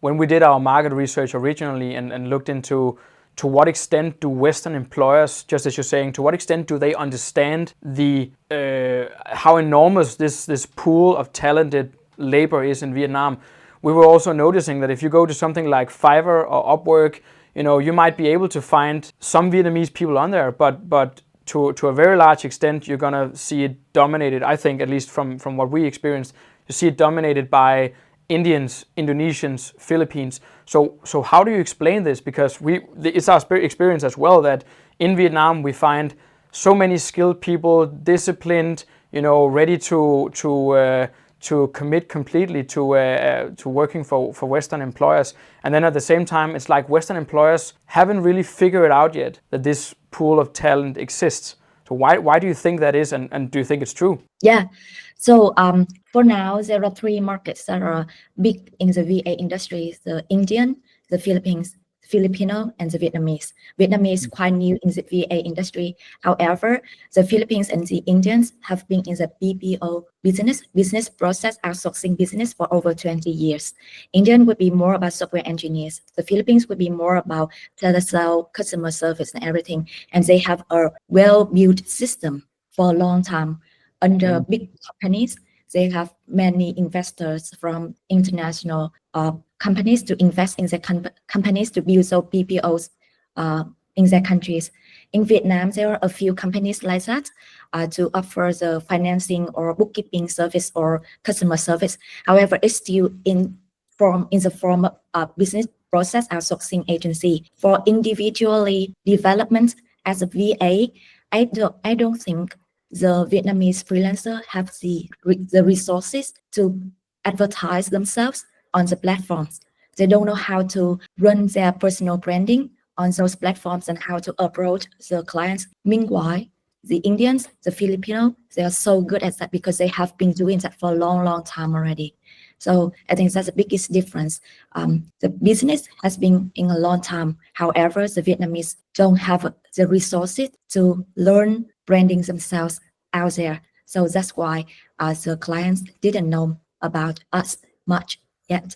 when we did our market research originally and looked into to what extent do Western employers, just as you're saying, to what extent do they understand the how enormous this pool of talented labor is in Vietnam? We were also noticing that if you go to something like Fiverr or Upwork, you might be able to find some Vietnamese people on there, but to a very large extent, you're gonna see it dominated. I think, at least from what we experienced, you see it dominated by Indians, Indonesians, Philippines. So how do you explain this? Because it's our experience as well that in Vietnam we find so many skilled people, disciplined, ready to commit completely to working for Western employers. And then at the same time, it's like Western employers haven't really figured out yet that this pool of talent exists. So why do you think that is, and do you think it's true? Yeah. So for now, there are three markets that are big in the VA industry: the Indian, the Philippines, Filipino, and the Vietnamese. Vietnamese is quite new in the VA industry. However, the Philippines and the Indians have been in the BPO business process outsourcing business for over 20 years. Indian would be more about software engineers. The Philippines would be more about telesale, customer service, and everything. And they have a well-built system for a long time. Under big companies, they have many investors from international companies to invest in their companies to build so BPOs in their countries. In Vietnam, there are a few companies like that to offer the financing or bookkeeping service or customer service. However, it's still in the form of business process outsourcing agency. For individually development as a VA, I don't think the Vietnamese freelancer have the resources to advertise themselves on the platforms. They don't know how to run their personal branding on those platforms and how to approach the clients. Meanwhile, the Indians, the Filipino, they are so good at that because they have been doing that for a long time already. So I think that's the biggest difference. The business has been in a long time. However, the Vietnamese don't have the resources to learn branding themselves out there. So that's why the clients didn't know about us much yet.